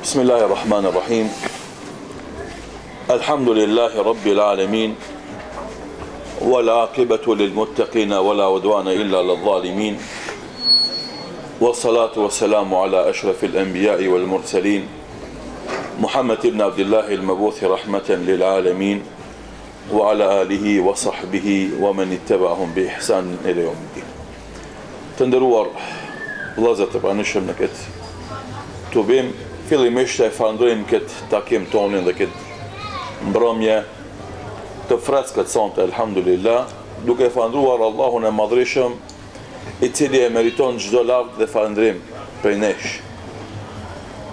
بسم الله الرحمن الرحيم الحمد لله رب العالمين والعاقبة للمتقين ولا عدوان إلا للظالمين والصلاة والسلام على أشرف الأنبياء والمرسلين محمد بن عبد الله المبعوث رحمة للعالمين وعلى آله وصحبه ومن اتبعهم بإحسان إلى يوم الدين. Të vëllezër të pranishëm në këtë tubim, fillimisht e falënderojmë këtë takim tonin dhe këtë mbrëmje të freskët sonte, elhamdulillah, duke falëndruar Allahun e Madhreshëm, i cili e meriton çdo lavdë dhe falëndrim prej nesh.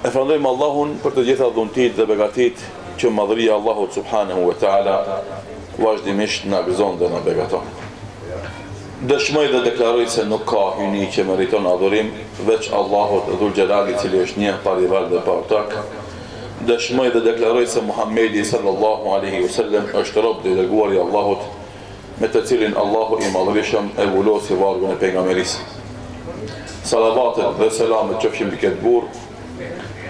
E falënderojmë Allahun për të gjitha dhuntit dhe begatit që madhëria Allahut subhanahu wa taala vazhdimisht na gëzon dhe na begaton. Dëshmoj dhe deklaroj se nuk ka hyjni që meriton adhurim veç Allahut Dhul Gjelali, i cili është një parivar dhe pa ortak. Dëshmoj dhe deklaroj se Muhamedi sallallahu alaihi wasallam është rob dhe i dërguar i Allahut, me të cilin Allahu i Madhërisëm e vulosi vargun e pejgamberisë. Salavatet dhe selamet qofshin mbi këtë burr,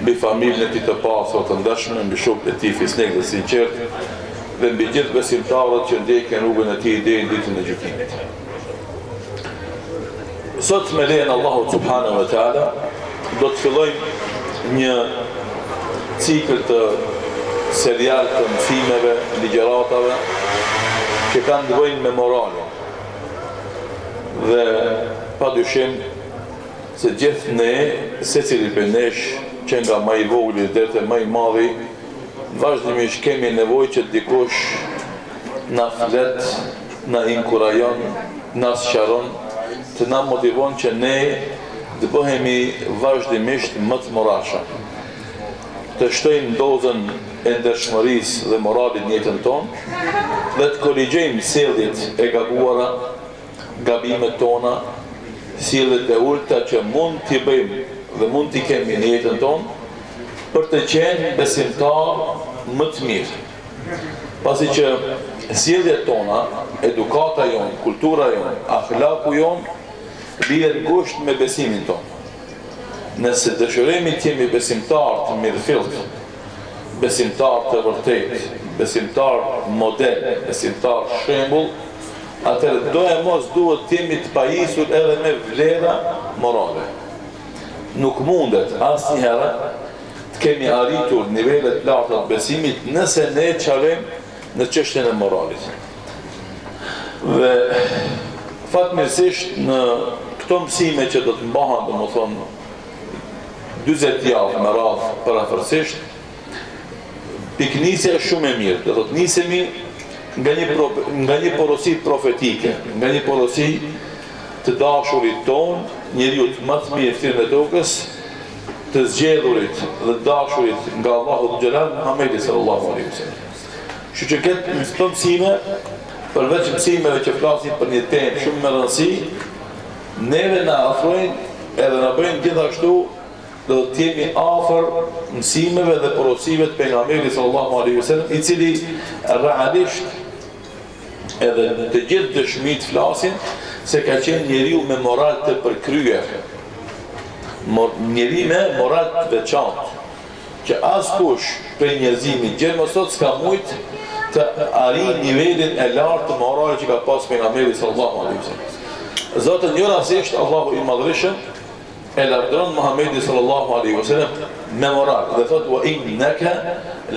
mbi familjen e tij të pastër të ndershme, mbi shokët e tij fisnik dhe sinqert, dhe mbi gjithë besimtarët që ndjekin rrugën e tij deri në ditën e gjykimit. Sot me lejen Allahu subhanahu wa taala do të fillojmë një cikël të serial të mësimeve, ligjëratave që kanë të bëjnë me moralin. Dhe padyshim se gjithë ne, secili prej nesh, që nga më i vogël deri te më i madhi, vazhdimisht kemi nevojë që dikush na flet, na inkurajon, na sqaron, të na motivon që ne të bëhemi vazhdimisht më të moralshëm, të shtojmë dozën e ndershmërisë dhe moralit në jetën tonë, dhe të korrigjojmë sjelljet e gabuara, gabimet tona, sjelljet e ulta që mund t'i bëjmë dhe mund t'i kemi në jetën tonë, për të qenë besimtar më të mirë. Pasi që sjelljet tona, edukata jonë, kultura jonë, akhlaku jonë, bjerë ngusht me besimin tonë. Nëse dëshirojmë të jemi besimtar të mirëfillt, besimtar të vërtet, besimtar model, besimtar shembull, atëherë do e mos duhet të jemi të pajisur edhe me vlera morale. Nuk mundet asnjëherë të kemi arritur nivelet larta të besimit nëse ne çarojmë në çështjen e moralit. Dhe fatmirësisht në këto mësime që do të mbahen, domethënë 40 javë me radhë parafërsisht, piknisja është shumë e mirë. Do të nisemi nga një porosi profetike, nga një porosi të dashurit ton, njeriu më të mirë fytyrën e tokës, të zgjedhurit dhe dashurit nga Allahu Xhelal, Muhamedi sallallahu alaihi wasallam. Kështu që këtë mësime, përveç mësimeve që flasin për një temë shumë me rëndësi, neve na afrojnë edhe na bëjnë gjithashtu do të jemi afër mësimeve dhe porosive të pejgamberit sallallahu alaihi wasallam, i cili realisht edhe të gjithë dëshmit flasin se ka qenë njeriu me moral të përkryer, njeri me moral të veçantë, që askush prej njerëzimit gjerë sot s'ka mujt të arrijë nivelin e lartë të moralit që ka pas pejgamberi sallallahu alaihi wasallam. Zotën njërasisht Allahu i Madhreshëm e lavdëron Muhamedi sallallahu alaihi wasallam me moral dhe thot wa innaka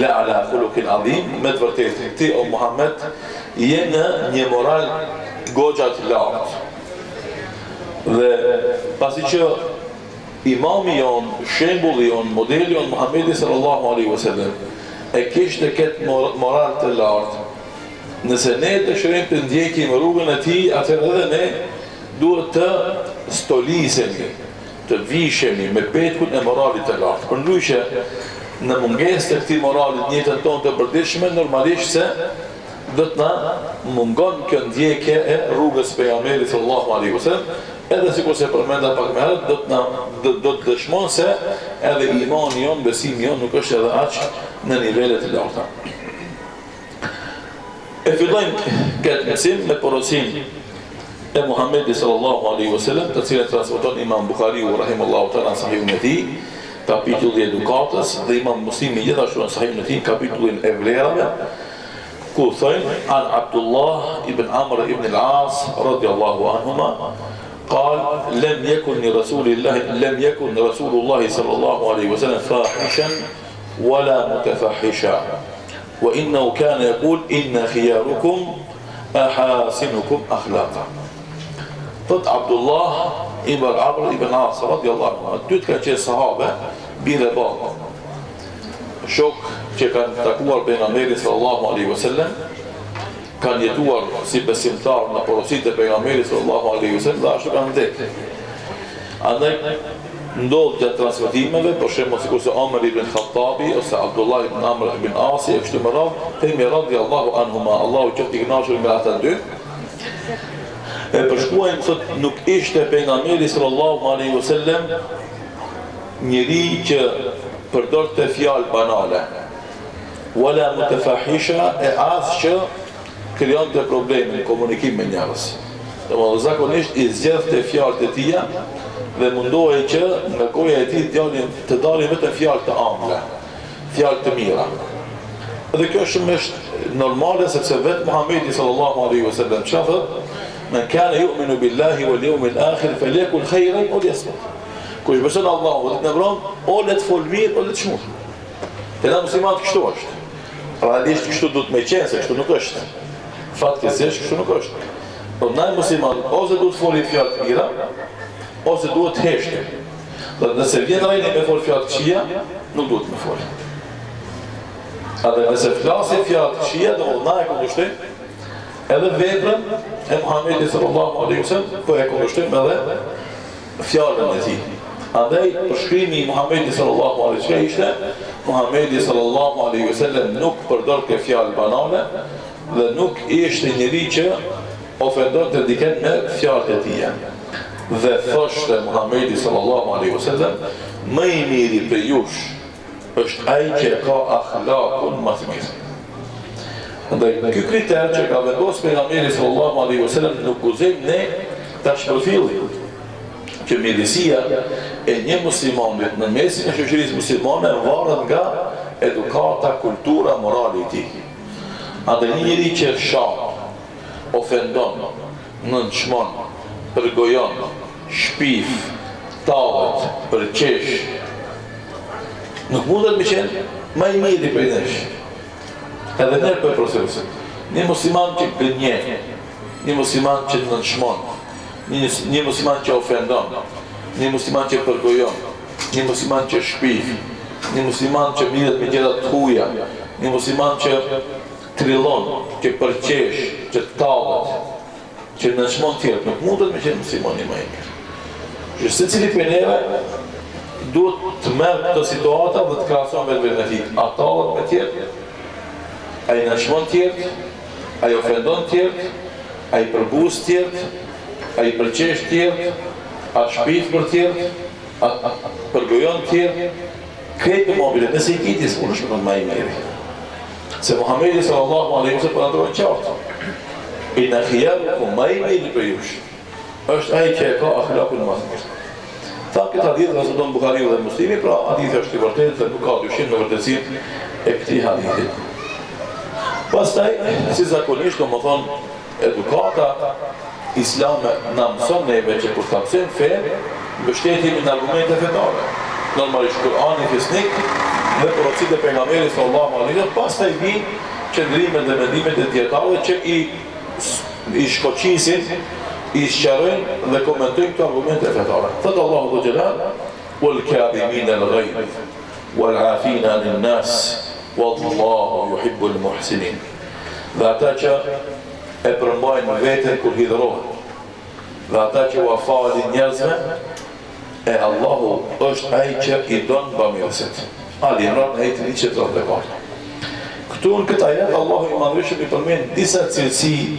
la ala khuluqin adhim, me të vërtetë ti o Muhammed je në një moral goxha të lartë. Dhe pasi që imami jon, shembulli jon, modeli jon Muhamedi sallallahu alaihi wasallam e kishte këtë moral të lartë, nëse ne dëshirojmë të ndjekim rrugën e tij, atëherë edhe ne duhet të stolisemi, të vishemi me petkun e moralit të lartë. Përndryshe, në mungesë të këtij moralit në jetën tonë të përditshme, normalisht se do të na mungon kjo ndjekje e rrugës së pejgamberit sallallahu alaihi wasallam, edhe sikur se përmenda pak më herët, do të dëshmon se edhe imani jon, besimi jon nuk është edhe aq në nivele të larta. E fillojmë këtë mësim me porosinë e Muhamedi sallallahu alaihi wasallam, të cilën transmeton Imam Buhariu rahimahullahu ta'ala sahihun e tij, kapitulli i edukatës dhe Imam Muslimi gjithashtu në Sahihun e tij kapitullin e vlerave ku thojnë an Abdullah ibn Amr ibn al-As radiyallahu anhuma قال لم يكن رسول الله صلى الله عليه وسلم فاحشا ولا متفحشا وإنه كان يقول إن خياركم أحاسنكم أخلاقا. Thot Abdullah ibn Amr ibn As radiyallahu anhu, dy të kanë qenë sahabe, birë baba, shok që kanë takuar pejgamberin sallallahu alaihi wasallam, kanë jetuar si besimtar në porositë e pejgamberit sallallahu alaihi wasallam dhe ashtu kanë vdekur. Andaj ndodh gjatë transmetimeve, për shembull sikur se Omer ibn Khattabi ose Abdullah ibn Amr ibn Asi e kështu me radhë, themi radiyallahu anhuma, Allahu qoftë i kënaqur me ata dy. E përshkruajnë thot nuk ishte pejgamberi sallallahu alaihi wasallam njëri që përdorte fjalë banale, wala mutafahisha, e as që krijon të probleme në komunikim me njerëz. Domethënë zakonisht i zgjedhte fjalët e tija dhe mundohej që nga goja e tij të dalin vetëm fjalë të ëmbla, fjalë të mira. Dhe kjo është shumë normale sepse vetë Muhamedi sallallahu alaihi wasallam çfarë thotë? Men kana yu'minu billahi wal yawmil akhir falyakul khayran aw liyasmut. Kush beson Allahu dhe në vron, o le të fol mirë o le të shmut. Te na muslimanët kështu është. Realisht kështu duhet me qenë, se kështu nuk është. Fatkesisht kështu nuk është. Po na muslimanët ose duhet foli fjalë të mira, ose duhet heshtë. Dhe nëse vjen rajni me fol fjalë të këqija, nuk duhet me fol. Edhe nëse flasin fjalë të këqija, do na e kundërshtojmë edhe veprën e Muhamedit sallallahu alaihi wasallam, po e kundërshtojmë edhe fjalën e tij. Andaj përshkrimi i Muhamedit sallallahu alaihi wasallam ishte Muhamedi sallallahu alaihi wasallam nuk përdorte fjalë banale dhe nuk ishte njëri që ofendonte dikën me fjalët e tij. Dhe thoshte Muhamedi sallallahu alaihi wasallam, më i miri për jush është ai që ka akhlakun më të mirë. Andaj ky kriter që ka vendosur pejgamberi sallallahu alaihi wasallam nuk guxojmë ne ta shpërfillim që mirësia e një muslimanit në mesin e shoqërisë muslimane varet nga edukata, kultura, morali i tij. Andaj një njeri që shan, ofendon, nënçmon, përgojon, shpif, tallet, përqesh, nuk mundet me qenë më i miri për nesh. Edhe ne për procesin. Një musliman që gënjen, një musliman që nënçmon, një musliman që ofendon, një musliman që përgojon, një musliman që shpif, një musliman që mirët me gjëra të huaja, një musliman që trillon, që përqesh, që tallet, që nënçmon tjerë, nuk mundet me qenë musliman i më i mirë. Që secili prej neve duhet të merr këtë situata dhe të krahason vetë me tij. A tallet me tjerë, ai nënçmon tjerë, ai ofendon tjerë, ai përbuz tjerë, ai përqesh tjerë, a shpif për tjerë, a përgojon tjerë, krejtë mobile, nëse i kitis, unë është më më i mirë. Se Muhamedi sallallahu alaihi wasallam për ndrojnë qartë. Inna khiyarukum më i mirë për jush, është ai që ka akhlakun më të mirë. Tha këtë hadith nga Sahih Buhariu dhe Muslimi, pra hadithi është i vërtetë dhe nuk ka dyshim në vërtetësinë e këtij hadithi. Pastaj, si zakonisht, domethënë edukata islame na mëson neve që kur ta mësojmë fe, mbështetemi në argumente fetare. Normalisht Kur'ani fisnik dhe porositë e pejgamberit sallallahu alaihi wasallam, pastaj vijnë qëndrimet dhe mendimet e dietarëve që i shkoqisin, i sqarojnë dhe komentojnë këto argumente fetare. Thot Allahu xhelal, "Wal kadhimina al-ghayz wal 'afina 'anil nas wallahu yuhibbul muhsinin." Dhe ata që e përmbajnë veten kur hidhrohen, dhe ata që u falin njerëzve, e Allahu është ai që i don bamirësit. Ali Imran ajetin 134. Këtu në këtë ajet Allahu i madhërisht i përmend disa cilësi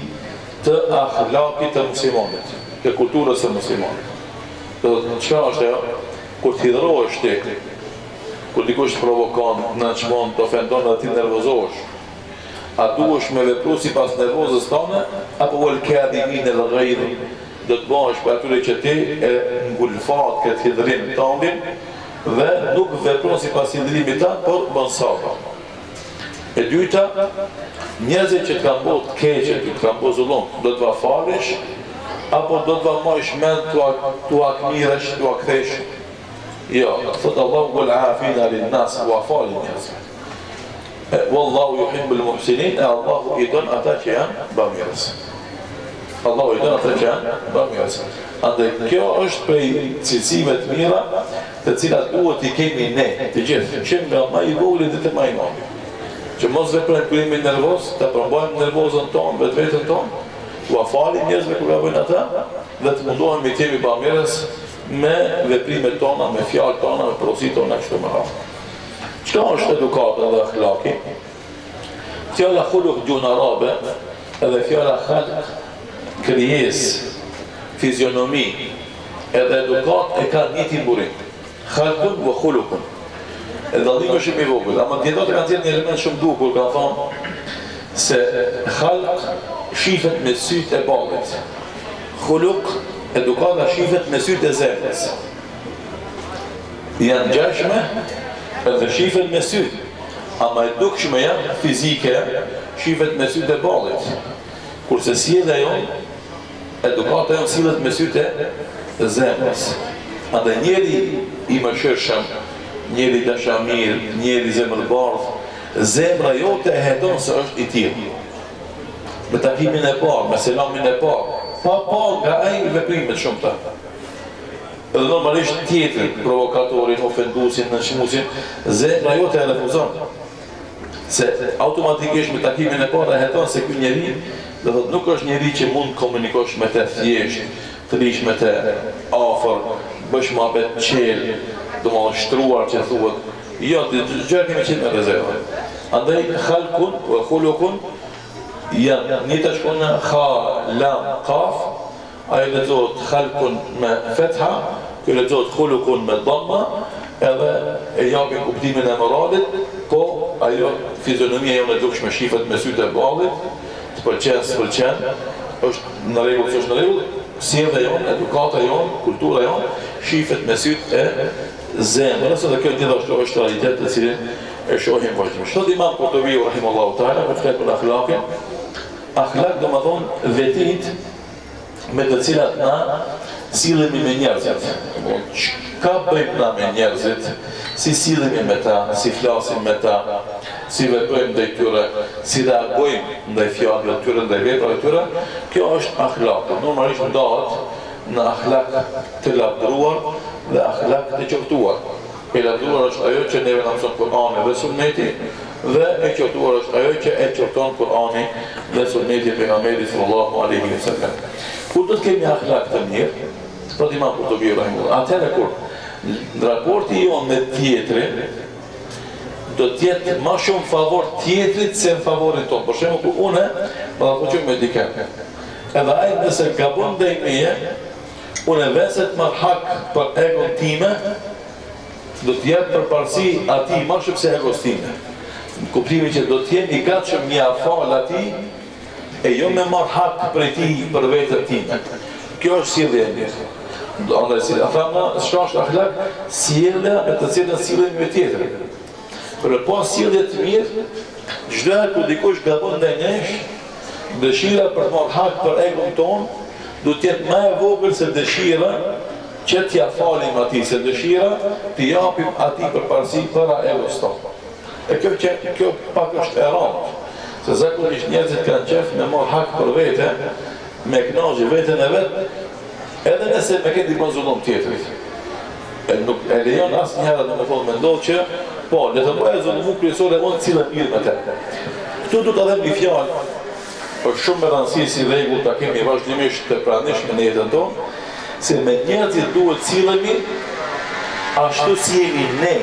të akhlakit të muslimanit, të kulturës së muslimanit. Çka është ajo? Kur të hidhrohesh tek, kur dikush të provokon, nënçmon, të ofendon dhe ti nervozohesh, a duhesh me vepru sipas nervozës tënde apo wal kadhimin al-ghayz, do të bëhesh për atyre që ti e ngulfat këtë hidhrim tëndin dhe nuk vepron sipas qëllimit tan, por bën sabër. E dyta, njerëzit që të kanë bërë të keqe, që të kanë bërë zullum, do të va falësh apo do të va marrësh mend tu akmiresh, tu akthesh. Jo, thot Allahu wal afina lin nas wa falin njerëz. Wallahu yuhibbul muhsinin, Allahu i don ata që janë bamirës. Allahu i don ata që janë bamirës. Andaj kjo është prej cilësive të mira, të cilat duhet i kemi ne, të gjithë, që nga më i vogël dhe të më i madh. Që mos veprojmë kur jemi nervoz, të përmbajmë nervozën tonë, vetveten tonë, u falim njerëzve kur bëjnë ata, dhe të mundohemi të jemi bamirës me veprimet tona, me fjalët tona, me porosit tona kështu më radhë. Çka është edukata dhe akhlaki? Fjala khuluq gjuhën arabe, edhe fjala khalq, krijesë, fizionomi, edhe edukat e ka një timburim. Khalqun vë khuluqun. E dallimi është shumë i vogël, ama dietatët kanë dhënë një element shumë bukur, kanë thonë se khalq shifet me sytë e ballit. Khuluq, edukata shifet me sytë e zemrës. Janë ngjashme, edhe shifet me sytë. Ama e dukshme janë fizike, shifet me sytë e ballit. Kurse sjellja jonë, edukata jonë sillet me sytë e zemrës. Andaj njeri i mëshirshëm, njeri dashamir, njeri zemërbardh, zemra jote e hedon se është i tillë. Me takimin e parë, me selamin e parë, pa nga ai veprimet shumëta. Edhe normalisht tjetër, provokatorin, ofendusin, nënshmusin, zemra jote e refuzon. Se automatikisht me takimin e parë e hedon se ky njeri, do thotë nuk është njeri që mund të komunikosh me të thjesht, të lish me të afër, bësh muhabet qel, do më shtruar që thuhet, jo, të gjërë kemi qenë me rezervë. Andaj, khalkun, vë khulukun, janë një të shkone kha, lam, kaf, ajo lexohet khalkun me fetha, kjo lexohet khulukun me dhamma, edhe e japin kuptimin e moralit, po ajo fizionomia jonë e dukshme shifet me sytë e ballit, të pëlqen, s'pëlqen, është në rregull, s'është në rregull, sjellja jonë, edukata jonë, kultura jonë, shifet me sytë e zemrës, dhe kjo gjithashtu është realitet të cilin e shohim vazhdimisht. Thot Imam Kurtubiu rahimahullahu taala, kur flet për akhlaqin, akhlaq do të thonë vetit me të cilat na sillemi me njerëzit. Çka bëjmë na me njerëzit, si sillemi me ta, si flasim me ta, si veprojmë ndaj tyre, si reagojmë ndaj fjalëve të tyre, ndaj veprave të tyre, kjo është akhlaq. Normalisht ndahet në akhlaq të lavdëruar dhe akhlaq të qoftuar. E lavdëruar është ajo që neve na mëson Kur'ani dhe Sunneti, dhe e qoftuar është ajo që e qofton Kur'ani dhe Sunneti e pejgamberit sallallahu alaihi wasallam. Kur do të kemi akhlaq të mirë, po Imam Kurtubiu rahimahullah, atëherë kur raporti jon me tjetrin do të jetë më shumë favor tjetrit se në favorin tonë. Për shembull, kur unë më rapportoj me dikën, edhe ai nëse gabon ndaj meje, unë veset më hak për egon time, do të jetë përparësi atij më shumë se egos time. Në kuptimin që do të jem i gatshëm një afal atij, e jo me marr hak për ti për veten time. Kjo është sjellja e mirë. Andaj si thamë, është akhlaq, sjellja me të cilën sillemi me tjetrin. Për pas sjellje të mirë, çdo herë kur dikush gabon ndaj nesh, dëshira për të marrë hak për egon ton, do të jetë më e vogël se dëshira që t'ja falim atij, se dëshira t'i japim atij përparësi para egos ton. E kjo pak është e rëndë, se zakonisht njerëzit kanë qef me marrë hak për vete, me kënaqë veten e vet, edhe nëse me këtë dikon zullum tjetrit. Nuk e lejon asnjëherë në fund mendoj që po, le të bëjë zullumu kryesore mund të cilën mirë me të. Këtu du të adhem një fjalë, është shumë me rëndësi si rregull ta kemi vazhdimisht të pranishme në jetën tonë, se me njerëzit duhet cilëmi ashtu si jemi ne,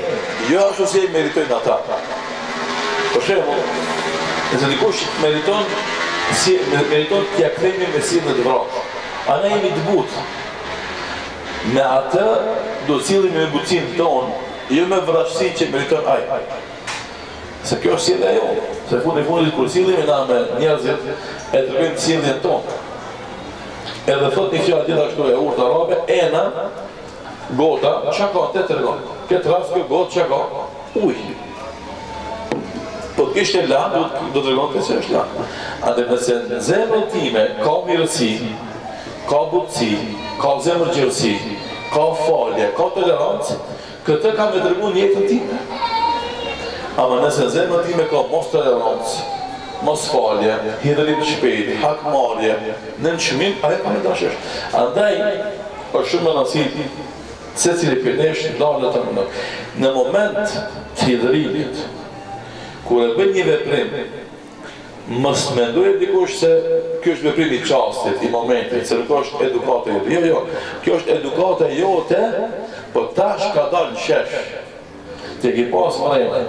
jo ashtu si jemi meritojnë ata. Për shembull, nëse dikush meriton t'ja kthejmë me sjellje të vrapë, ana jemi të butë. Me atë do cilëmi me butësinë tonë, jo me vrasësi që meriton ai. Se kjo është sjellja jonë. Se fundit kur sillemi na me njerëzit, e tregojmë sjelljen tonë. Edhe thot një fjalë gjithashtu e urtë arabe, ena Gota, që ka të tërgon? Këtë rast kjo gotë që ka? Ujë. Po të kishtë e lanë, do të rëgonë këtë që është lanë. Ate nëse në zemrën time ka mirësi, ka butësi, ka zemrë gjërësi, ka falje, ka tolerancë, këtë ka me dërgu në jetën time. Ama nëse në zemrën time ka mos tolerancë, mos falje, hidërim shpejt, hakmarje, në nëshmim, aje ka me dashesh. Andaj, është shumë në nësit, se cili përnesh, dalë të mënë. Në moment të hidërimit, kur e bën një veprim, mos mendoj dikush se kjo është veprim i çastit, i momentit, se nuk është edukata jote. Jo, kjo është edukata jote, po tash ka dalë në shesh. Te ke pas marrë.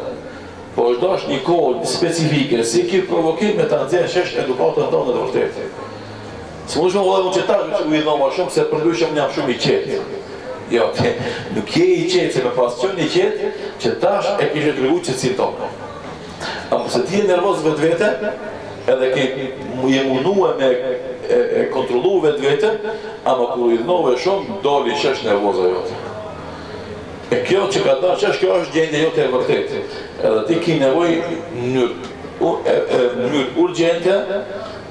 Po është dash një kohë specifike, si kjo provokim me ta nxjerrë shesh edukatën tonë të vërtetë. Së mund shumë vëllë që tash u i dhoma shumë, se përndryshëm jam shumë i qetë. Jo, nuk je i qetë, se me pas qënë i qetë, që tash e kishe të regu qëtësin tonë. A mëse ti e nervoz vetë vete, edhe je munue me kontrolu vetë vete, ama kur i dhnove shumë, doli shesh nervoza jote. E kjo që ka da qesh, kjo është gjendje jote e vërtet. Edhe ti ki nevoj në mënyrë urgjente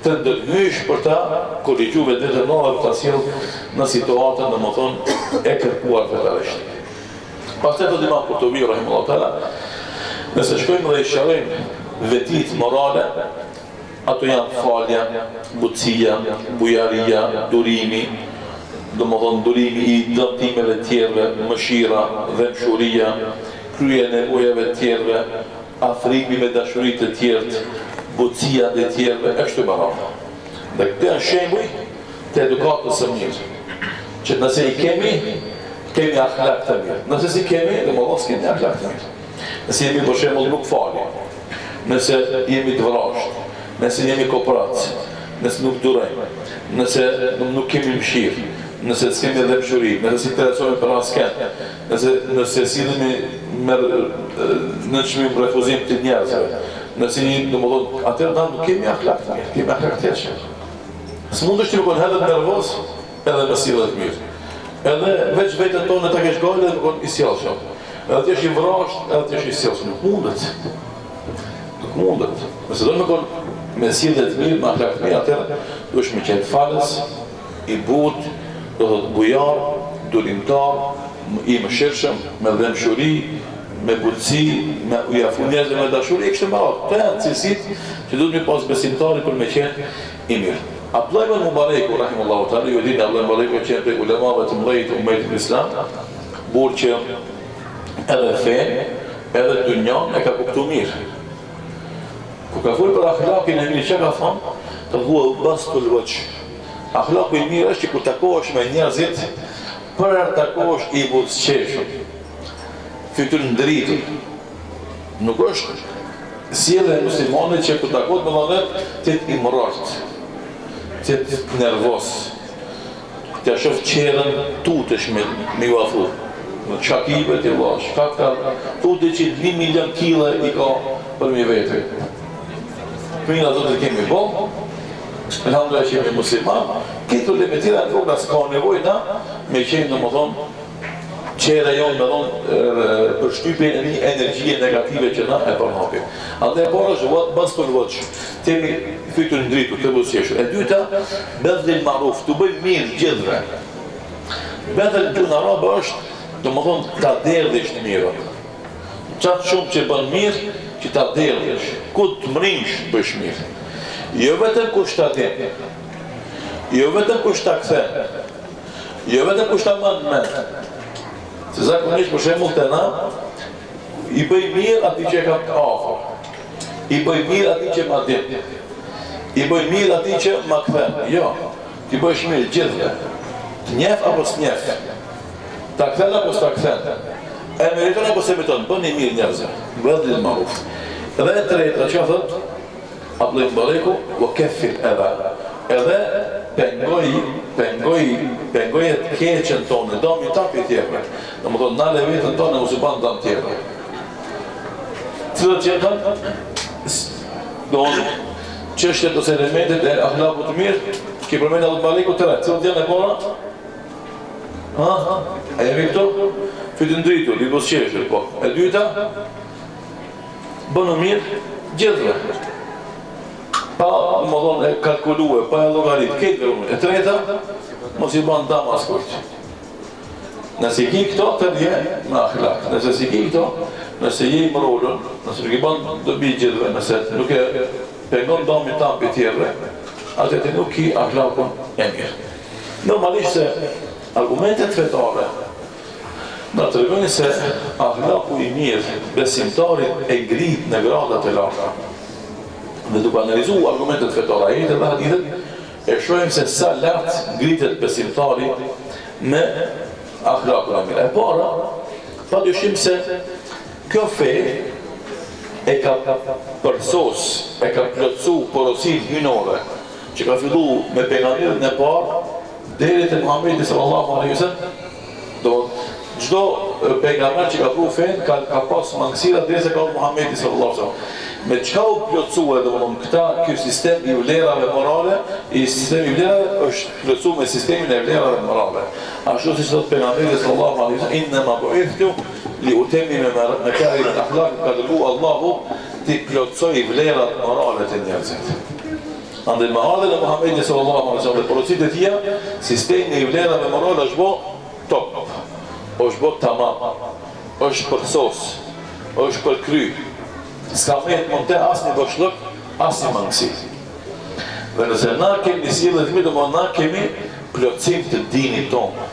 të ndërhysh për ta korrigju vetë vete nove për ta sjell në situatën në më thonë e kërkuar vetarisht. Pas të Imam Kurtubi, rahimahullahu taala, nëse shkojmë dhe i shërojmë vetit morale, ato janë falja, butësia, bujaria, durimi, do më thonë durimi i dëmtimeve tjerve, mëshira, dhemshuria, krye nevojave tjerve, afrimi me dashurit të tjertë, butësia dhe tjerve, e kështu më radhë. Dhe këtë janë shembuj të edukatës së mirë, që nëse i kemi akhlak të mirë. Nëse si kemi, dhe më dhos kemi akhlak të mirë. Nëse jemi për shembull nuk fali, nëse jemi të vrasht, nëse jemi kopratës, nëse nuk durejmë, nëse nuk kemi mëshirë, nëse s'kemi dhe mëshuri, nëse si interesojme për asken, nëse si dhe me nënçmim refuzim të njerëzve, nëse një, në më thonë, atërë da nuk kemi akhlak të mirë, kemi akhlak të tjerë. Së mund është që më konë hedhet nervos, edhe me sillet mirë. Edhe veç vetën tonë në ta kesh gale dhe më konë i sjellshëm. Edhe të jesh i vrasht, edhe të jesh i sjellshëm. Nuk mundet. Nuk mundet. Nëse do me konë me sillet mirë, me akhlak të mirë, atërë do është me qenë falës, i butë, do të bujar, durimtar, i mëshirshëm, me dhemshuri, me butësi, me ujafu njerëzve, me dashuri, e kështë më ratë. Të janë cilësit që duhet me pas besimtari për me qenë i mirë. Abdullah ibn Mubarak, rahimahullahu taala, ju dini Abdullah ibn Mubarak qenë prej ulemave të mëdhenj të ummetit islam, burr që edhe fen, edhe dunjan e ka kuptuar mirë. Kur ka folur për akhlaqin e mirë, çka ka thonë? Të huwa bastul wajh. Akhlaqi i mirë është që kur takohesh me njerëzit, për takohesh i buzëqeshëm, fytyrë ndritur. Nuk është sjellja e muslimanit që kur takohet me vëllezër të i mërrasht, të nervos, të shoh qerën tutesh me ju afru. Në qakive të vash, ka tute që 1 milion kile i ka për mi vetë. Këmina do të kemi bo, elhamdulillah që jemi musliman, këtë probleme tjera në rruga s'ka nevoj na me qenë në më thonë qera jonë me thonë për shtypje e një energjie negative që na e përhapim. Andaj e parë është bastur vëqë, temi fytër ndritur të buzëqeshur. E dyta, bedhil maruf, të bëjmë mirë gjithve. Bedhil gjuna arabë është, të më thonë, ta derdhish të mirë. Qatë shumë që bën mirë, që ta derdhish. Ku të mrinsh bësh mirë. Jo vetëm kush ta den, jo vetëm kush ta kthen, jo vetëm kush ta mën mend. Se zakonisht për shembull te na i bëj mirë atij që ka të afër. I bëj mirë atij që ma din. I bëj mirë atij që ma kthen. Jo, ti bësh mirë gjithve. Të njeh apo s'njeh. Ta kthen apo s'ta kthen. E meriton apo se meriton, bëni mirë njerëzve. Bëdhil maruf. Dhe e treta që thot Abdullah ibn Baraku, wa kaffir adha. Edhe pengoj të keqen tonë, dami tapi tjepre. Në më thonë, nale vetën tonë, mos u banë dam tjepre. Cilët tjetën, donë, qështjet ose elementet e ahlaku të mirë, ki përmeni Abdullah ibn Baraku të rejtë. Cilët janë e pora? E jemi këto? Fytyn dritur, i busqeshur, po. E dyta, bënu mirë gjithve. Pa, më thonë, e kalkulue, pa e llogarit, këtë vërë. E treta, mos i banë dam askurt. Nëse i ki këto, të rje me akhlak. Nëse si ki këto, nëse je i mërullën, nëse nuk i banë dobi gjithve, nëse nuk e pengon dami tam për tjerve, atë të nuk ki akhlakun e mirë. Normalisht se argumentet fetare në të regojnë se akhlaku i mirë besimtarit e ngrit në gradat e larta. Dhe duke analizu argumentet fetare, ajetet dhe hadithet, e shohim se sa lart ngritet besimtari me akhlakun e mirë. E para, pa dyshim se kjo fe e ka përsos, e ka plotësu porosit hynore, që ka fillu me pejgamberin e parë, deri te Muhamedi sallallahu alaihi wasallam. Do çdo pejgamber që ka pru fen ka pas mangësira derisa ka Muhamedi sallallahu alaihi wasallam. Me çka u plotësua domthonë ky sistem i vlerave morale, sistemi i vlerave është plotësuar me sistemin e vlerave morale. Ashtu siç thot pejgamberi sallallahu alaihi wasallam, inna ma bu'ithtu li utammima makarim al-akhlaq, ka dërgu Allahu ti plotësoj vlerat morale të njerëzit. Andaj me ardhen e Muhamedi sallallahu alaihi wasallam dhe porositë e tija, sistemi i vlerave morale është bo top, është bo tamam, është përsos, është përkry. S'ka met mund të asnjë boshllok, asnjë mangësi. Dhe nëse na kemi sjellje të mirë, na kemi plotësim të dinit tonë,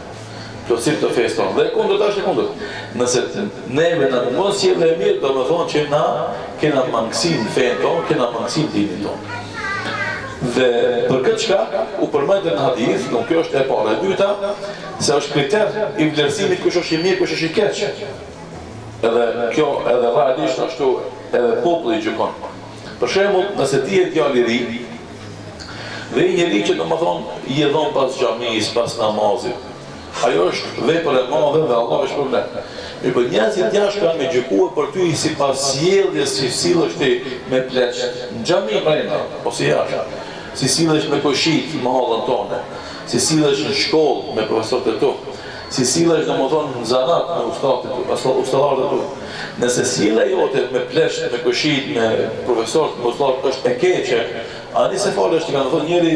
plotësim të fesë tonë. Dhe kundër është e kundërt. Nëse neve na mund sjellje e mirë, do të thonë që na kena mangësi në fenë tonë, kena mangësi në dinin tonë. Dhe për këtë çka u përmendën në hadith, nuk kjo është e para. E dyta, se është kriter i vlerësimit kush është i mirë, kush është i keq. Edhe kjo edhe realisht ashtu edhe populli gjykon. Për shembull, nëse ti je djalë i ri dhe një njeri që domethënë i dhon pas xhamis, pas namazit, ajo është vepër e madhe dhe Allah është problem. Por njerëzit jashtë kanë me gjykuar për ty sipas sjelljes, si sillesh ti me pleq në xhami brenda ose jashtë, si sillesh me koshit në hallën tonë, si sillesh në shkollë me profesorët e tu, si sillesh domethënë në zanat me ustadët e tu. Nëse sjellja jote me pleq, me koshit, me profesorët, me ustadët është e keqe, ani se falesh ti kanë thënë njëri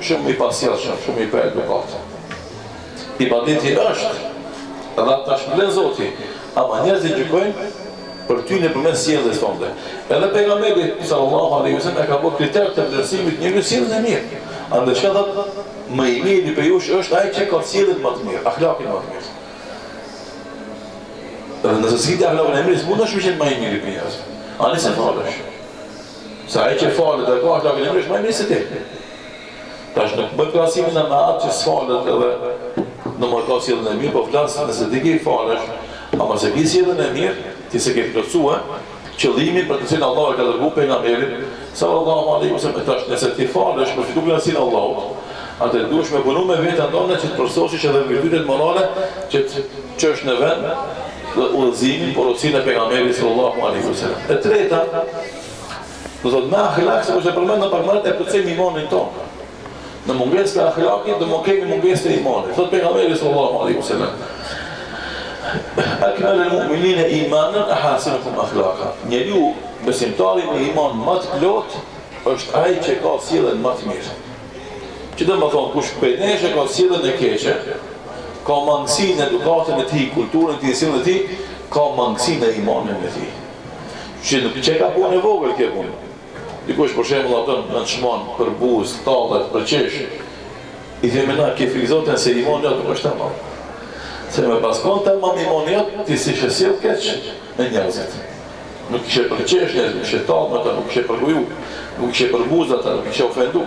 shumë i pasjellshëm, shumë i pa edukat. Ibadeti është edhe ata shpëlen Zoti, ama njerëzit gjykojnë për ty nëpërmjet sjelljes tonë. Edhe pejgamberi sallallahu alaihi wasallam ka bërë kriter të vlerësimit njeriu sjelljen e mirë. Andaj çka thotë, më i miri për ju është ai që ka sjelljen më të mirë, akhlakin më të mirë. Dhe nëse s'kiti akhlakun e mirë, mund të shpihet më i miri për njerëz. Ani se falesh. Sa ai që falet dhe ka akhlakun e mirë është më i mirë se ti. Tash nuk bëj krahasimin me atë që s'falet edhe në më ka sjelljen e mirë, po flas nëse ti ke falesh, ama se ke sjelljen e mirë, ti se ke plotësuar qëllimin për të cilin Allah e ka dërguar pejgamberin sallallahu alaihi wasallam. Tash nëse ti falesh për fitu kënaqësinë e Allahut, atë duhesh me punu me veten tonë që të përsosësh edhe virtytet morale që ç'është në vend udhëzimin, porosinë e pejgamberit sallallahu alaihi wasallam. E treta, do thotë me akhlak, se është përmend në parë e plotësim imanin tonë. Në mungesë të akhlakit, do më kemi mungesë të imanit. Thot pejgamberi sallallahu alaihi wasallam, akmal al-mu'minina imanan ahasinuhum akhlaqa. Njeriu besimtari me iman më të plot është ai që ka sjelljen më të mirë. Që do të thonë kush penesh ka sjelljen e keqe, ka mangësinë e edukatën e tij, kulturën e tij, sjelljen e tij, ka mangësinë e imanit e tij. Që ka punë e vogël kjo punë. Dikush për shembull ato në çmon për buzë, tallet, për qesh. I themi na ke frikëzoten se imani jot nuk është tamam. Se me paskon tamam imani jot, ti si sjell keq me njerëzit. Nuk kishe për qesh, nuk kishe tallet, nuk kishe për guju, nuk kishe për buzë ata, nuk kishe ofendu.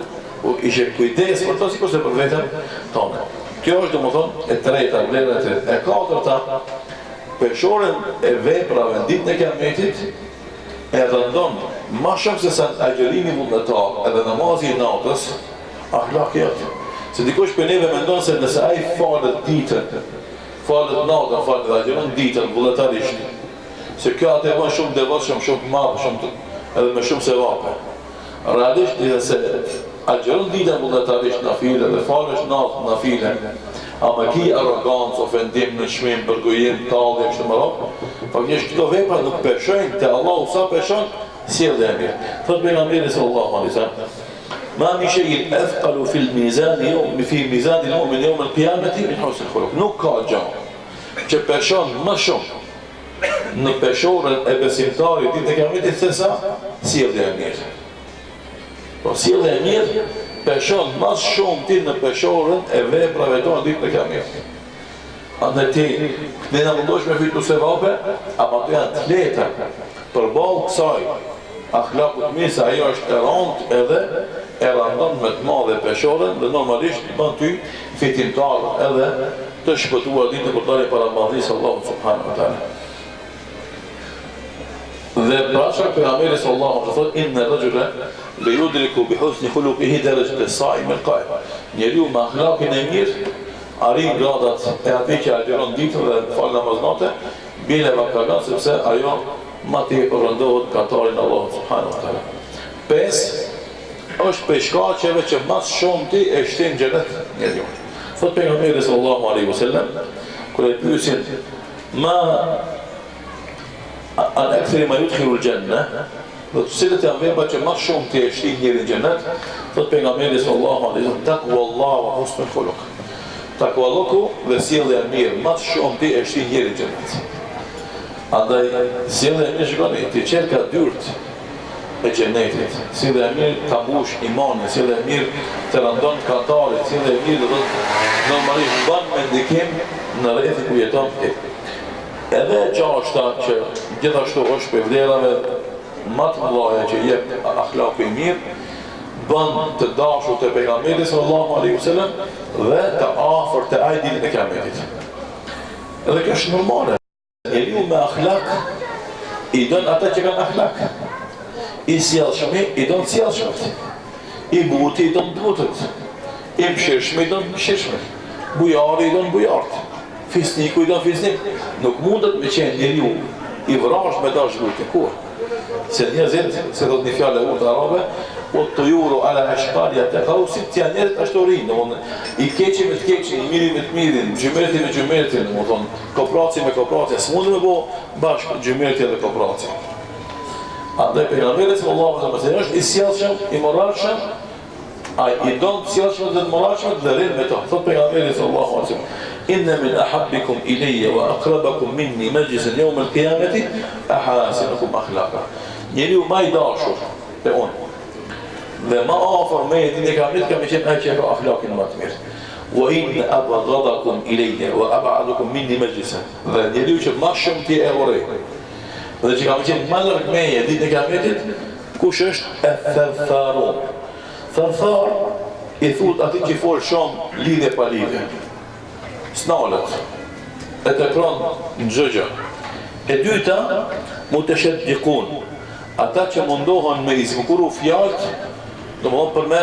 Ishe kujdes për to sikur se për veten tonë. Kjo është domethënë e treta, vlera e tretë. E katërta, peshorën e veprave në ditën e Kiametit e rëndon ma shumë se sa agjërimi vullnetar edhe namazi i natës, akhlaki jot. Se dikush për neve mendon se nëse ai falet ditën, falet natën, falet dhe agjeron ditën vullnetarisht, se kjo atë e bën shumë devotshëm, shumë madh, shumë edhe me shumë sevape. Realisht se agjeron ditën vullnetarisht nafile dhe falesh natën nafile, Ama ki arrogancë, ofendim në shmim, përgojim, talje, kështë më rap, faktisht këto vepra nuk peshojnë të Allahu sa peshon, sjellja e mirë. Thot pejgamberi sallallahu alaihi wasallam: "Ma min shay'in athqalu fil mizan fi mizan al-mu'min yawm al-qiyamati min husn al-khuluq." Nuk ka gjë që peshon më shumë në peshorën e besimtarit ditën e Kiametit se sa sjellja e mirë. Po sjellja e mirë peshon më shumë ti në peshorën e veprave tona ditën e Kiametit. Andaj ti ne na mundosh me fitu sevape, ama të janë të lehta përballë kësaj akhlakut mirë, se ajo është e rëndë edhe e rëndon me të madhe peshorën dhe normalisht bën ty fitimtar edhe të shpëtuar ditën e kurtare para madhërisë Allahut subhanahu wa taala. Dhe prasha pejgamberi sallallahu alaihi wasallam thotë: "Inna rajula la yudriku bi husni khuluqihi darajat as-sa'im al-qa'im." Njeriu me akhlakun e mirë arrin gradat e atij që agjeron ditën dhe fal namaznate, bile vakagan sepse ajo ma tepër rëndohet katarin Allahu subhanahu wa taala. 5 është prej shkaqeve që mas shumë ti e shtin xhenet njeriu. Thot pejgamberi sallallahu alaihi wasallam, kur e pyesin ma al-akthar ma yudkhilu al-janna, do të cilët janë vepra që mas shumë ti e shtin njeriu në xhenet, thot pejgamberi sallallahu alaihi wasallam: "Taqwallahu wa husnul khuluq." Takvalloku dhe sjellja e mirë mas shumë ti e shtin njeriu në xhenet. Andaj, sjellja e mirë shikoni, ti qenë ka dyrt e xhenetit. Sjellja e mirë ka mbush imanin, sjellja e mirë të rëndon katarit, sjellja e mirë do të normalisht bën me ndikim në rrethit ku jeton ti. Edhe gjashta që gjithashtu është për vlerave më të mëdha që jep akhlaku i mirë, bën të dashur te pejgamberi sallallahu alaihi wasallam dhe të afërt te ai ditën e Kiametit. Edhe kjo është normale. Njeriu me akhlak i don ata që kanë akhlak. I sjellshëm i don sjellshmët. I buti i don butët. I mëshirshëm i don mëshirshmët. Bujari i don bujart. Fisniku i don fisnik. Nuk mundet me qenë njeriu i vrash me dash butin kur. Se njerëzit, se do të një fjallë e urtë arabe, o të juro ala ashkarja të karu, si të janë njerët ashtë orinë, i keqi me të keqin, i miri me të mirin, gjymerti me gjymertin, kopraci me kopraci, së mundë me bo bashkë gjymerti dhe kopraci. Andaj pejgamberi sallallahu alaihi wasallam është i sjellshëm, i moralshëm, ai i don sjellshëm dhe moralshëm dhe rrin me to. Thot pejgamberi sallallahu alaihi wasallam: "Inna min ahabbikum ilayya wa aqrabakum minni majlisan yawm al-qiyamati ahasinukum akhlaqa." Njeriu më i dashur te unë dhe më afër me ditën e Kiametit kam qenë ai që ka akhlakin më të mirë. Wa in abghadakum ilayya wa ab'adukum minni majlisan. Dhe njeriu që më shumë ti e urrej dhe që kam qenë më larg meje ditën e Kiametit, kush është e-thartharun. Tharthar i thut ati që fol shumë lidhje pa lidhje. Snalet, e të pronë në gjëgjë. E dyta, mu të shetë dikun. Ata që mundohen me izbukuru fjallët, do më thonë për me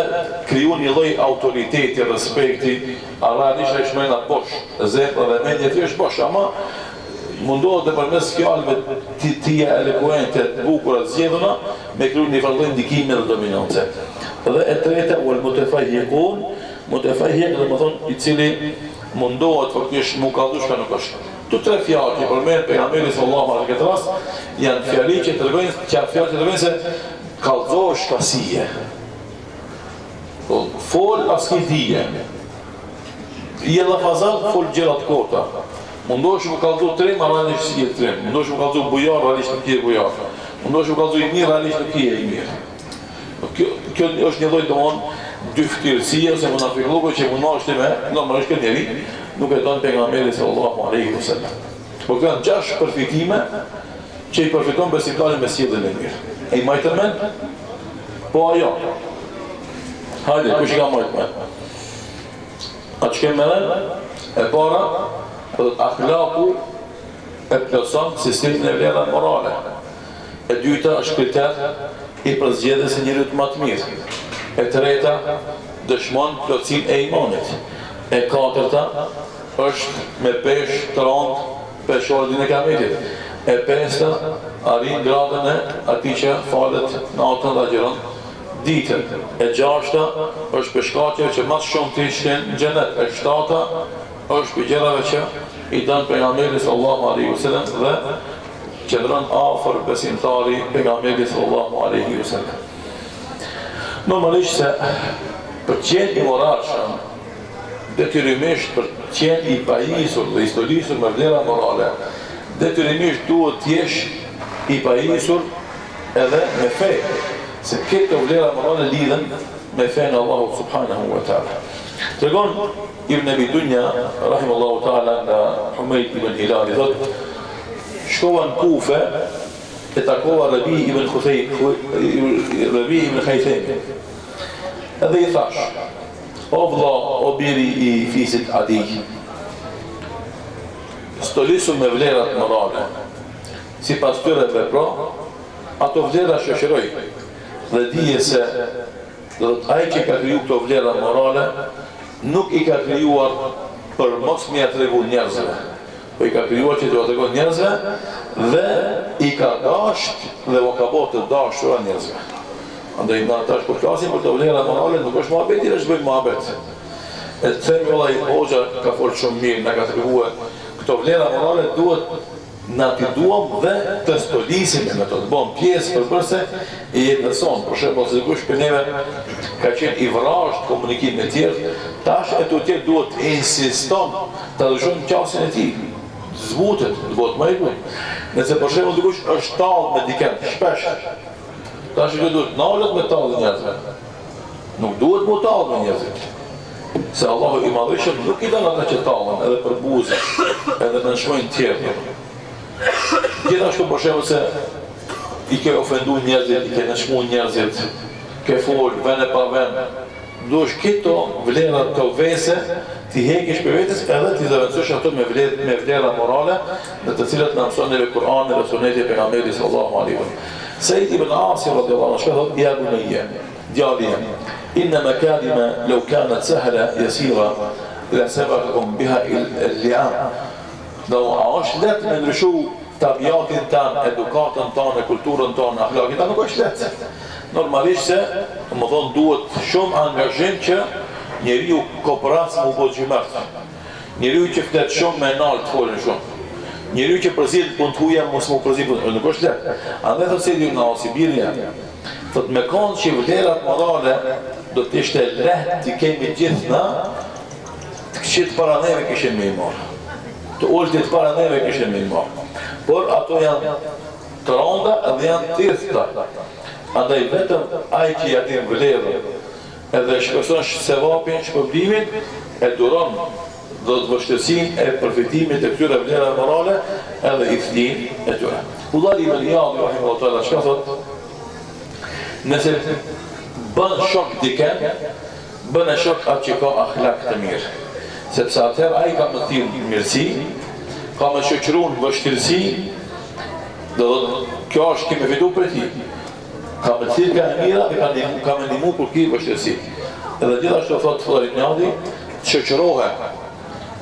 kriju një lloj autoriteti, respekti, realisht e shmejna posh, zepë dhe mendje të është posh, ama mundohet dhe përmes fjallëve tia elekuente, bukurat zjedhuna, me kriju një farë ndikime dhe dominance. Dhe e treta, u el mutefajhikun, mutefajhik dhe më thonë i cili mundohet faktisht mu kaldu shka nuk është. Të tre fjallë që përmenë pejgamberi sallallahu alaihi këtë rast, janë fjalli që të rëgojnë, fjallë që të rëgojnë se kalzohë shkasije. Fol aski dije. Je lafazat, fol gjerat kota. Mundohesh mu kalzu trim, realisht si je trim. Mundohesh mu kalzu bujar, realisht nuk je bujar. Mundohesh mu kalzu i mirë, realisht nuk je i mirë. Kjo është një lloj domon dy ftyrësie ose munafiqllëku që mundohesh me normalisht këtë njeri nuk e don pejgamberi sallallahu alaihi wasallam. Po kanë 6 përfitime që i përfiton besimtari me sjelljen e mirë. E i majtën mend? Po ajo. Hajde, kush i ka majtë mend? A që kemë mend? E para, akhlaku e plotson sistemin e vlerave morale. E dyta është kriter i përzgjedhjes së njeriut më të mirë. E treta, dëshmon plotësinë e imanit. E katërta është me peshë të rëndë peshore ditën e Kiametit. E pesta arrin gradën e atij që falet natën dhe agjeron ditën. E gjashta është për shkaqe që mas shumë të ishten në xhenet. E shtata është për gjërave që i dënë pejgamberi sallallahu alaihi wasallam dhe qëndron afër besimtari pejgamberit sallallahu alaihi wasallam. Normalisht se për qenë i moralshëm, detyrimisht për qenë i pajisur dhe historisur me vlera morale, detyrimisht duhet t'jesh i pajisur edhe me fe, se këto vlera morale lidhen me fejnë Allahu subhanahu wa ta'ala. Tregon Ibn Abi Dunya, rahimallahu ta'ala, nga Humayd ibn Hilali, thot, shkova në Kufe e takova Rabi ibn Khaythemi. Edhe i thash, o vlla, o biri i fisit Adi, stolisu me vlerat morale, si pas tyre vepra, ato vlera shoqëroj, dhe dije se ai që ka kriju këto vlera morale, nuk i ka krijuar për mos mja tregu njerëzve, po i ka krijuar që t'u tregon njerëzve dhe i ka dasht dhe o ka botë të dashura njerëzve. Andaj na tash kur flasim për të vlera morale, nuk është mohabeti, është bëjmë mohabet. E të themi vallai hoxha ka folur shumë mirë, na ka treguar këto vlera morale duhet na t'i duam dhe të stolisim me to, të bëm pjesë përbërëse i jetës sonë. Për shembull, se dikush për neve ka qenë i vrasht komunikim me tjerë, tash e të tjerë duhet të insiston të dëshon qasin e tij. Zbutet, të bëhet më i bukur. Nëse për shembull dikush është tallë me dikën, shpesh, tash i duhet nalet me tallë njerëzve. Nuk duhet mu tallë me njerëzit. Se Allahu i madhëshëm nuk i dënë ata që tallen edhe për buzë, edhe në nshmojnë tjerë. Gjithashtu për shembull se i ke ofendu njerëzit, i ke nëshmu njerëzit, ke folë vend e pa vend, duhesh këto vlera të vese ti hekish për vetës edhe ti zëvendësosh ato me vlera morale në të cilat na mëson neve Kur'ani dhe Suneti e pejgamberit sallallahu alaihi wasallam. Said ibn Asir radhiyallahu anhu thot: "Ya bunayya, djali jam, inna makalima law kanat sahla yasira la sabaqakum biha al-li'am." Do është letë me ndryshu tabiatin tanë, edukatën tanë, kulturën tanë, akhlakit tanë, nuk është letë. Normalisht se, më thonë, duhet shumë angazhim që njeriu kooperacë më bëjë gjymërtë. Njeriu që fletë shumë me nalë të folën shumë. Njeriu që përzit punë të huja, mos më përzit punë, nuk është letë. Andaj thëtë se di në Osibirja, thëtë me konë që vlerat morale do të ishte lehtë të kemi gjithë na, të këshit para neve këshin me i marë. Të ullëtit para neve këshin me i marë. Por ato janë të ronda edhe janë të thta. Andaj vetëm ai që jatim vlerën edhe shpeson sevapin, shpërblimin, e duron dhe të vështërsin e përfitimit e këtyre vlera morale edhe i thlin e tyre. Udhali ibn Iyad rahimahullahu ta'ala çka thot? Nëse bën shok diken, bën e shok atë që ka akhlak të mirë. Sepse atëherë ai ka më thirrë mirësi, ka më shoqëruar vështirësi, do kjo është kemi fitu për ti. Ka më thirrë ka e mira dhe ka më ndihmu kur ki vështirësi. Edhe gjithashtu thotë Fudhali ibn Iyadi, shoqërohe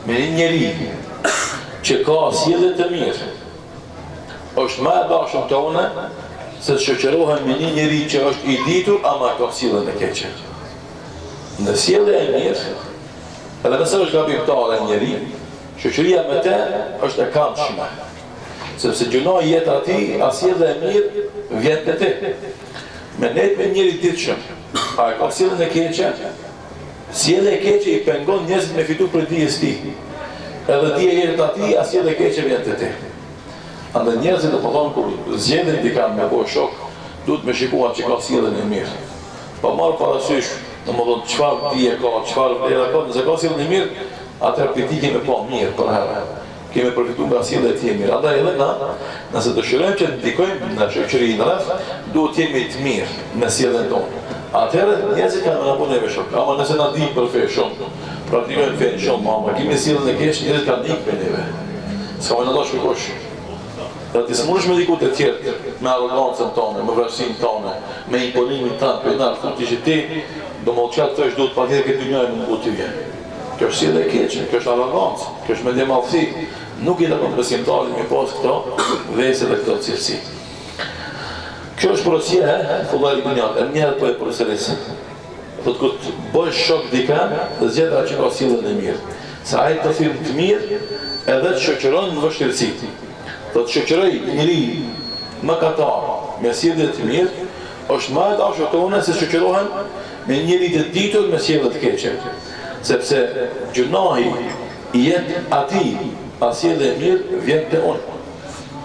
me një njeri që ka sjellje të mirë. Është më e dashur tonë se të shoqërohem me një njeri që është i ditur ama ka sjelljen e keqe. Në sjellje e mirë, edhe nëse është gabimtare njeri, shoqëria me te është e këndshme. Sepse gjunoj jetë ati, sjellja e mirë vjen te ti. Me net me njeri ditshëm, a e ka sjelljen e keqe, sjellja e keqe i pengon njerëzit me fitu për dijes ti. Edhe dije jetë ati, sjellja e keqe vjen te ti. Andë njerëzit do të thonë kur zgjedhin dikam me bëj shok, duhet me shikuar që ka sjelljen e mirë. Pa marrë parasysh, domethënë çfarë dije ka, çfarë vlera ka, nëse ka sjelljen e mirë, atëherë ti kemi pa mirë për herë. Kemi përfituar nga sjellja e tij e mirë. Andaj edhe na, nëse dëshirojmë që të ndikojmë në shoqërinë rreth, duhet të jemi të mirë në sjelljen tonë. Atëherë njerëzit kanë na bënë me shok. Ama nëse na di për fe shumë, praktikojmë fe shumë, ama kemi sjelljen e keq, njerëzit kanë ikë me neve. S'ka më ndosh kush. Dhe ti smuresh me diku të tjerë, me arrogancën tonë, me vrasësinë tonë, me imponimin tonë, për na thotë që ti do më çat thosh duhet patjetër këtë dynjë më mund të vjen. Kjo është sjellje e keqe, kjo është arrogancë, kjo është mendje madhësi. Nuk i takon besimtarit me pas këto vese dhe këto cilësi. Kjo është porosia e Fudhali ibn Iyad, një po e porosëris. Do të bësh shok dikën, dhe zgjedh atë që ka sjelljen e mirë. Se ai të thirrë të mirë edhe të shoqëron në vështirësi. Do të shoqëroj njëri mëkatar me sjellje të mirë, është më e dashur tonë se shoqërohen me njëri të ditur me sjellje të keqe. Sepse gjunahi i jetë atij pa sjellje e mirë vjen te unë.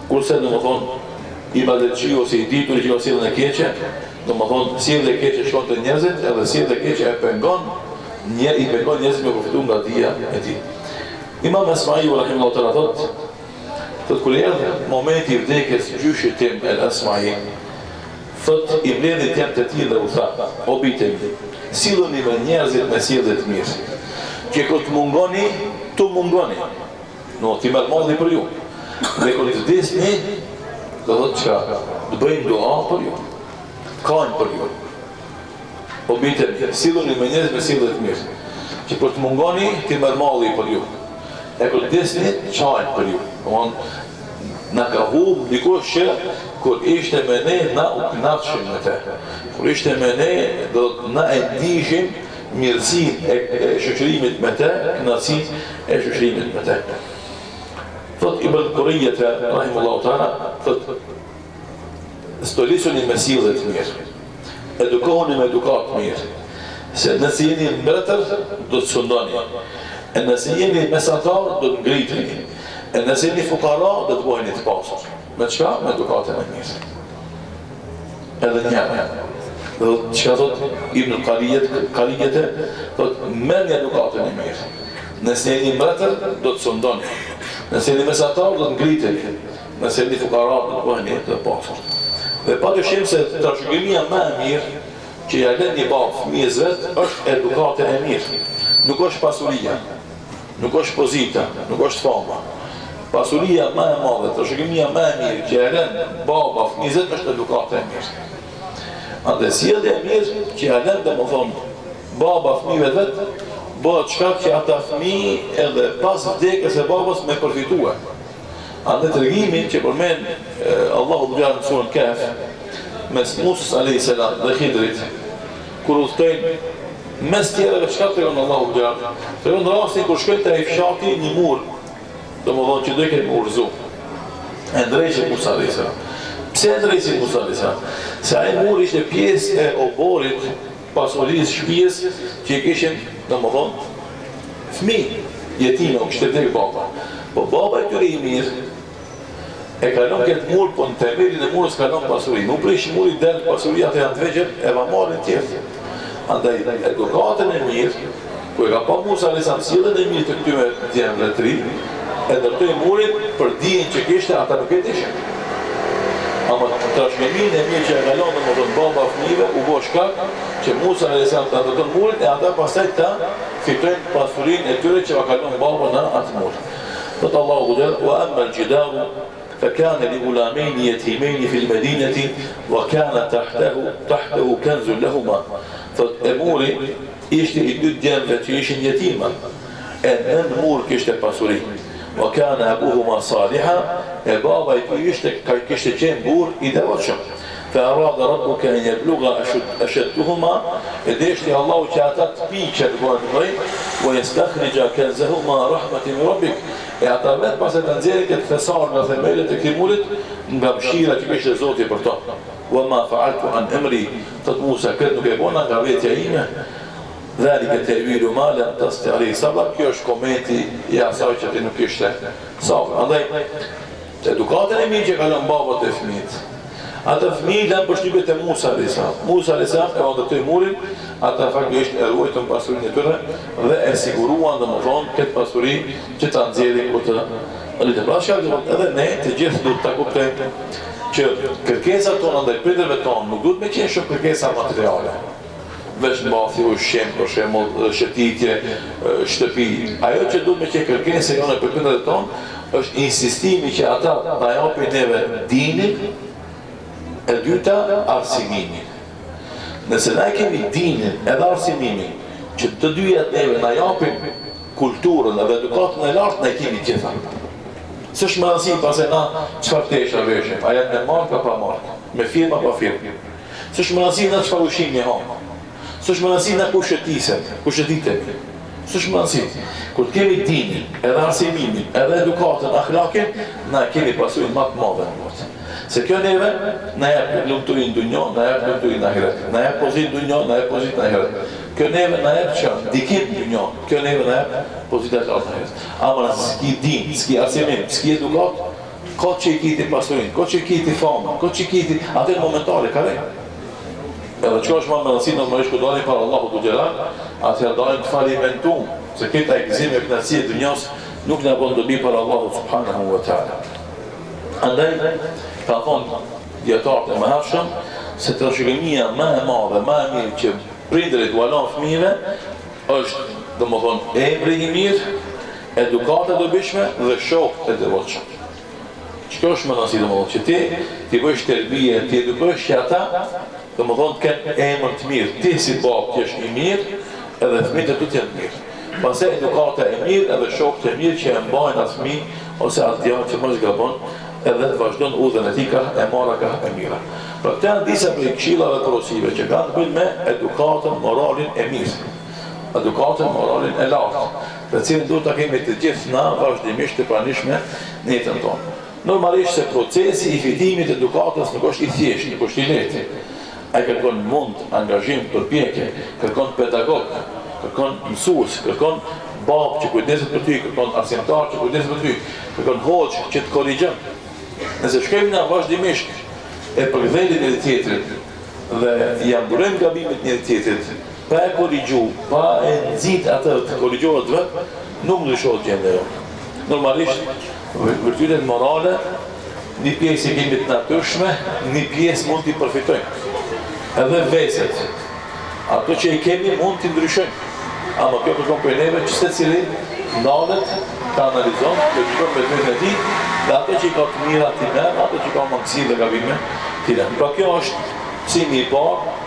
Kurse domethënë ibadetçi ose i ditur që ka sjelljen e keqe, domethënë sjellja e keqe shkon te njerëzit, edhe sjellja e keqe e pengon i pengon njerëzit me përfitu nga dia e tij. Imam Asma'i rahimahullahu ta'ala thotë kur erdhi momenti i vdekjes gjyshit tim El Asma'i, thotë i mbledhit jam të tij dhe u tha, o bitë, silluni me njerëzit me sjellje të mirë. Që kur të mungoni, tu mungoni. No, ti merr malli për ju. Dhe kur të vdesni, do thotë çka, do bëjmë dua për ju. Kanë për ju. Po bitë, silluni me njerëz me sjellje të mirë. Që kur të mungoni, ti merr malli për ju. E kur desni, qajnë për ju. Na ka hub dikush që kur ishte me ne, na u knaqshim me te. Kur ishte me ne, do na e dishim mirësin e shoqërimit me te, knaqësin e shoqërimit me te. Thot Ibn Qurriyete, rahimullahu ta'ala, thot stolisuni me sjellje të mirë. Edukohuni me edukat të mirë. Se nëse jeni mbretër, do të sundoni. E nëse jeni mesatar, do të ngriteni. E nëse jeni fukara, do të bëheni të pasur. Me çka? Me edukatën e mirë. Edhe njëra. Dhe çka thot Ibn Qarijete, thot merrni edukatën e mirë. Nëse jeni mbretër, do të sundoni. Nëse jeni mesatar, do të ngriteni. Nëse jeni fukara, do të bëheni të pasur. Dhe padyshim se trashëgimia më e mirë që ja lën një babë fëmijës vet është edukata e mirë. Nuk është pasuria, nuk është pozita, nuk është fama. Pasuria më e madhe, trashëgimia më e mirë që ja lën baba fëmijës vet është edukata e mirë. Andaj sjellja e mirë që ja lën domethënë baba fëmijëve vet bëhet shkak që ata fëmijë edhe pas vdekjes së babës me përfituar. Andaj tregimin që përmend Allahu Subhanahu në surën Kaf mes Musës a.s. dhe Khidrit, kur udhtojnë mes tjereve çka tregon Allahu Subhanahu. Tregon rastin kur shkojnë te ai fshati një mur, domethënë që do të ketë urzu. E ndrejshë Musa a.s. Pse e ndrejshë Musa a.s.? Se ai mur ishte pjesë e oborit pasurisë shtëpisë që kishin domethënë fëmijë jetime, u kishte vdekur baba. Po baba i tyre i mirë e kalon këtë mur, po në temelin e murës kalon pasuri. Nuk prish muri del pasuria të janë të vegjel, e va marrin tjerë. Andaj, edukatën e mirë, ku e ka pa Musa a.s. sjelljen e mirë të këtyre djemve të ri, e ndërtoi murin për dijen që kishte ata nuk e dishin. Ama trashëgiminë e mirë që e kalon domethënë baba fëmijëve u bë shkak që Musa a.s. ta ndërton murin e ata pastaj ta fitojnë pasurinë e tyre që ka kalon baba në atë mur. Thot Allahu wa amma al-jidaru فكان لغلامين يتيمين في المدينة وكان تحته كنز لهما. فالأمور يشتري الدجان فتيش يتيما أن نمور كشت باسوري وكان أبوهما صالحا بابا يشتكي بور إذا وشم فأراد ربك أن يبلغ أشدهما إديشتي الله شاتت بيك الوالدين ويستخرج كنزهما رحمة من ربك. اعتبرت pas e të nxjerrë këtë thesar nga themelet e këtij murit nga mëshira që kishte Zoti për to. Wa ma fa'altu an amri, thot Musa, këtë nuk e bona nga vetja ime. Dhalika ta'wilu ma lam tasti alayhi sabr. Kjo është komenti i asaj që ti nuk kishte sabër. Andaj edukatën e mirë që kalon babat e fëmijët. Ata fëmijë lanë përshtypjet e Musa a.s. Musa a.s. e ndërtoi murin, ata faktikisht e ruajtën pasurinë e tyre dhe e siguruan domethënë këtë pasuri që ta nxjerrin kur të rritet. Pra shkak edhe ne të gjithë duhet ta kuptojmë që kërkesat tona ndaj prindërve tonë nuk duhet me qenë shumë kërkesa materiale. Veç mbathje, ushqim, për shembull, shëtitje, shtëpi. Ajo që duhet me qenë kërkesa jone për prindërit tonë është insistimi që ata na japin neve dinin. E dyta, arsimimin. Nëse na kemi dinin edhe arsimimin, që të dyja neve na japin kulturën edhe edukatën e lartë, na kemi gjitha. S'është më rëndësi pase na çfarë tesha veshim, a janë me markë apo pa markë, me firmë apo pa firmë. S'është më rëndësi na çfarë ushqimi ham. S'është më rëndësi na ku shëtitemi. S'është më rëndësi. Kur kemi dinin, edhe arsimimin, edhe edukatën, akhlakin, na kemi pasurinë më të madhe në botë. Se kjo neve, na jep lumturi në dunjo, na jep lumturi në ahiret. Na jep pozitë në dunjo, na jep pozitë në ahiret. Kjo neve na jep që dikim në dunjo, kjo neve na jep pozitë në ahiret. Ama s'ki din, s'ki arsimim, s'ki edukat, ka që i kiti pasurinë, ka që i kiti famë, ka që i kiti atë momentale, ka rej. Edhe që është ma më nësi në mërish këtë dalin para Allahu të gjelan, atëherë dalin të falimentum, se këta e gëzime e kënësi e dënjas nuk në bëndë dobi para Allahu subhanahu wa ta'ala. Andaj, ka thonë djetarët e më hershëm, se të rëshëgëmia më e madhe, më e mirë që prindërit u alon fëmijëve, është, dhe më thonë, emri i mirë, edukate dobishme dhe shokët e devotshëm. Që është më nësi dhe më thonë, që ti bësh tërbije, ti edukësh që ata, dhe më thonë të kenë emër të mirë, ti si babë të jesh i mirë, edhe fëmijët e tu të jenë mirë. Pase edukata e mirë edhe shokët e mirë që e mbajnë atë fëmijë, ose atë djallë që më zgabon, edhe të vazhdojnë udhën e ti ka e mara ka e mira. Pra të janë disa prej këshillave dhe porosive që kanë të bëjnë me edukatën moralin e mirë, edukatën moralin e lartë, dhe cilën duhet të kemi të gjithë na vazhdimisht të pranishme në jetën tonë. Normalisht se procesi i fitimit edukatës nuk është i thjeshtë, nuk është i lehtë. Ai kërkon mund, angazhim, përpjekje, kërkon pedagog, kërkon mësues, kërkon babë që kujdeset për ty, kërkon arsimtar që kujdeset për ty, kërkon hoxh që të korrigjon. Nëse shkojmë na vazhdimisht e përkthejmë njëri tjetrit dhe ja mburojmë gabimet njëri tjetrit, pa e korrigju, pa e nxit atë të korrigjohet vetë, nuk ndryshohet gjendja jote. Normalisht vërtetë morale, një pjesë e kemi të natyrshme, një pjesë mund t'i përfitojmë. Edhe veset, ato që i kemi mund t'i ndryshojmë. Ama kjo kërkon për neve që se cili ndalet, të analizon, të qëkon për të në ti, dhe ato që i ka të mira t'i merë, ato që i ka mangësi dhe gabime t'i merë. Pra kjo është si një parë,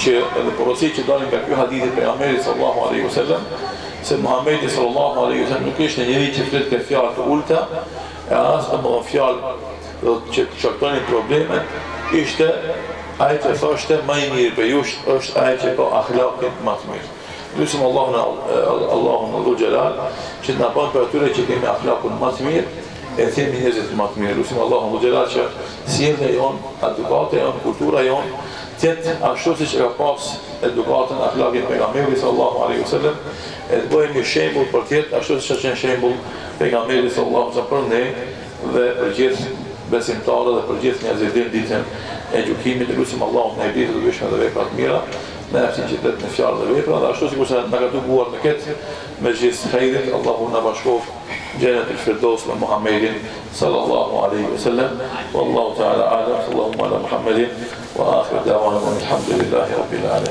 që edhe porosi që dalim nga kjo hadithit për Muhamedi sallallahu alaihi wasallam, se Muhamedi sallallahu alaihi wasallam nuk ishte njëri që flet për fjalë të ulta, e as të më fjalë që çaktonin problemet, ishte ai që thoshte më i mirë për ju është ai që ka akhlaqin më të mirë. Lusim Allahun Azza Jalal që të na bën për atyre që kemi akhlaqun më të mirë, e themi njerëzit më të mirë. Lusim Allahun Azza Jalal që sjellja jon, edukata jon, kultura jon tjetë ashtu siç e ka pas edukatën, akhlaqin pejgamberit sallallahu alaihi wasallam, e të bëjmë një shembull për tjetë ashtu siç është shembull pejgamberit sallallahu alaihi wasallam për ne dhe për gjithë besimtarët dhe për gjithë njerëzit ditën e gjykimit. Lusim Allahun në ditë të vëshme dhe vepra të mira, në sinqeritet në fjalë dhe vepra, dhe ashtu sikur se na ka tuguar në këtë mezhlis khairit, Allahu na bashkof جنة الفردوس لمحمد صلى الله عليه وسلم والله تعالى أعلم. صلى الله على محمد وآخر دعوانا الحمد لله رب العالمين.